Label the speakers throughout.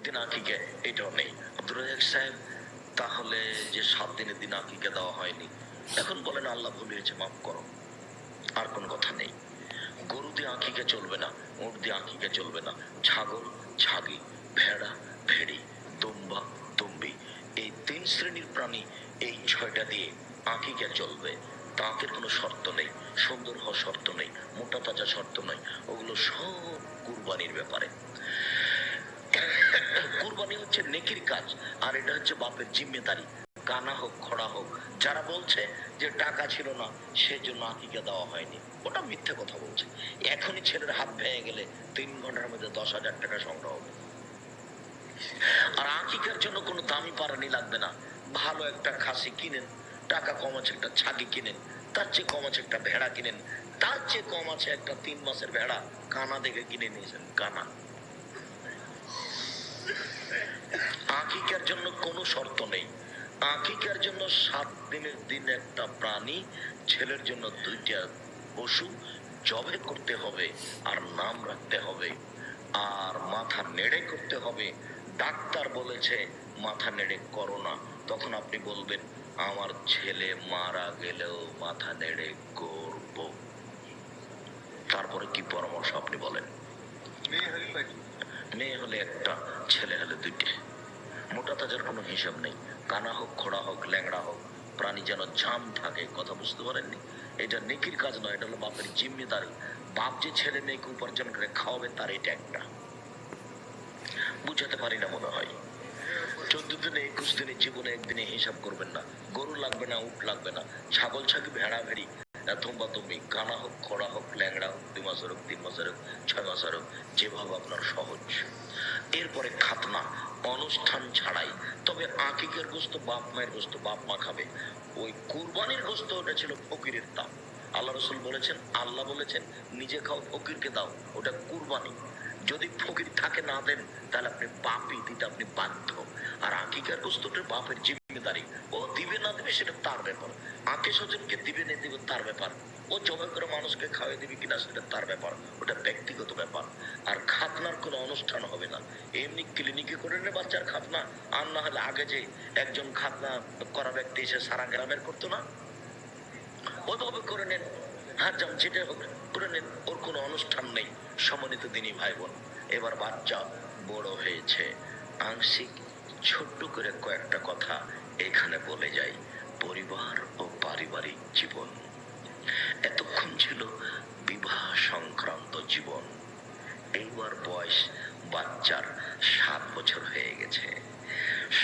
Speaker 1: দিন আকিকা এটাও নেই। আব্দুর রাজাক সাহেব, তাহলে যে 7 দিনের দিন আকিকা দেওয়া হয়নি, এখন বলেন আল্লাহ ভুল হয়েছে, মাফ করো, আর কোন কথা নেই। গরু দিয়ে আকিকা চলবে না, উট দিয়ে আকিকা চলবে না, ছাগল, ছাগি, ভেড়া, ভেড়ি, দুম্বা, দুম্বি, এই 3 শ্রেণীর প্রাণী, এই 6টা দিয়ে আকিকা চলবে। দাঁতের কোনো শর্ত নেই, সুন্দর হওয়া শর্ত নেই, মোটা তাজা শর্ত নেই, ওগুলো সব কুরবানির ব্যাপারে। কুরবানি হচ্ছে নেকির কাজ, আর এটা হচ্ছে বাপের জিম্মেদারি। কানা হোক, খোড়া হোক, যারা বলছে যে টাকা ছিল না সেজন্য আকিকা দেওয়া হয়নি, ওটা মিথ্যে কথা বলছে। এখনই ছেলের হাত ভেঙে গেলে 3 ঘন্টার মধ্যে 10,000 টাকা সংগ্রহ হবে। আর আকিকার জন্য কোনো দামি পারানি লাগবে না, ভালো একটা খাসি কিনেন, টাকা কম আছে একটা ছাগি কিনেন, তার চেয়ে কম আছে একটা ভেড়া কিনেন, তার চেয়ে কম আছে একটা 3 মাসের ভেড়া কানা দেখে কিনে নিয়েছেন, কানা। আকিকার জন্য কোনো শর্ত নেই। আকিকার জন্য 7 দিনের দিন একটা প্রাণী, ছেলের জন্য 2টা পশু জবে করতে হবে, আর নাম রাখতে হবে, আর মাথা নেড়ে করতে হবে। ডাক্তার বলেছে মাথা নেড়ে করো না, তখন আপনি বলবেন আমার ছেলে মারা গেলেও মাথা নেড়ে করব। তারপরে কি পরামর্শ আপনি বলেন? মেয়ে হলে একটা, ছেলে হলে 2টে। মোটা তাজার কোনো হিসাব নেই, কানা হোক, খোড়া হোক, ল্যাংড়া হোক, প্রাণী যেন জাম থাকে। কথা বুঝতে পারেননি? এটা নেকির কাজ নয়, এটা হলো বাপের জিম্মেদারি। বাপ যে ছেলে মেয়েকে উপার্জন করে খাওয়াবে, তার এটা একটা। বুঝাতে পারি না মনে হয়। 14 দিনে 21 দিনের জীবনে একদিনে হিসাব করবেন না। গরু লাগবে না, উট লাগবে না, ছাগল, ছাগি, ভেড়া, ভেড়ি, তোমরা তুমি, কানা হোক, খোড়া হোক, ল্যাংড়া হোক, 2 মাসের হোক, 3 মাসের হোক, 6 মাসের হোক, যেভাবে আপনার সহজ। এরপরে খাতনা, অনুষ্ঠান ছাড়াই। তবে আকিকের গোস্ত, বাপ মায়ের গোস্ত বাপ মা খাবে। ওই কুরবানির গোস্ত, ওটা ছিল ফকিরের দাম। আল্লাহ রসুল বলেছেন, আল্লাহ বলেছেন নিজে খাও, ফকিরকে দাও, ওটা কুরবানি। যদি ফকির থাকে না দেন, তাহলে আপনি পাপী, দিতে আপনি বাধ্য। আর আকিকার গোস্তটা বাপের জিম্মেদারি, ও দিবে না দিবে সেটা তার ব্যাপার। আত্মীয় স্বজনকে দিবে না দিবে তার ব্যাপার, ও জবাই করে মানুষকে খাওয়াই দিবে কিনা সেটা তার ব্যাপার, ওটা ব্যক্তিগত ব্যাপার। আর খাতনার কোনো অনুষ্ঠান হবে না, এমনি ক্লিনিকে করে নে বাচ্চার খাতনা। আর না হলে আগে যে একজন খাতনা করা ব্যক্তি এসে সারা গ্রামের করতো না, ওইভাবে করে নেন। হ্যাঁ, যেটা হোক করে নেন, ওর কোনো অনুষ্ঠান নেই। সম্মানিত দিনী ভাই বোন, এবার বাচ্চা বড় হয়েছে, আংশিক ছোট্ট করে কয়েকটা কথা এখানে বলে যাই। পরিবার ও পারিবারিক জীবন এতক্ষণ ছিল বিবাহ সংক্রান্ত জীবন। এইবার বয়স বাচ্চার 7 বছর হয়ে গেছে।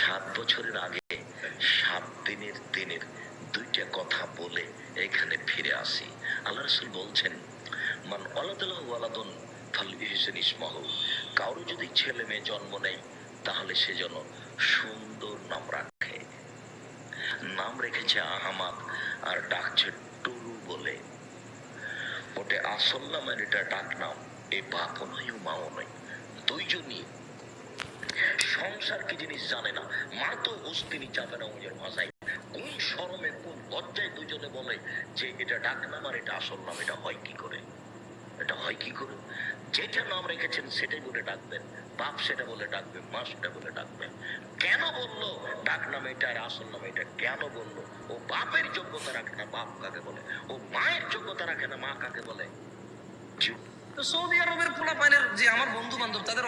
Speaker 1: 7 বছরের আগে 7 দিনের দিনের 2টা কথা বলে এখানে ফিরে আসি। আল্লাহ রাসূল বলছেন, মান ওয়ালাদাহু ওয়ালাদুন ফালইহসিন ইসমাহু, কারো যদি ছেলে মেয়ে জন্ম নেয় তাহলে সে যেন সুন্দর নাম রাখে। নাম রেখেছে আহমাদ, আর ডাকছে টুরু বলে। ওটা আসল নাম আর এটা ডাক নাম। এই বাপও নয় ও মাও নয়, দুইজনই সংসার কি জিনিস জানে না। মা তো উস্তিনি চাপে না নিজের ভাষায়, কোন শরমে কোন লজ্জায় দুজনে বলে যে এটা ডাক নাম আর এটা আসল নাম। এটা হয় কি করে? এটা হয় কি করে? যেটা নাম রেখেছেন সেটাই বলে ডাকবেন, বাপ সেটা বলে ডাকবে, মা সেটা বলে ডাকবেন। কেন বললো ডাক নাম এটা আর আসল নাম এটা? কেন বললো? ও বাপের যোগ্যতা রাখে না, বাপ কাকে বলে, ও মায়ের যোগ্যতা রাখে না, মা কাকে বলে।
Speaker 2: তো সৌদি আরবের পোলাপাইনের যে আমার বন্ধু বান্ধব, তাদের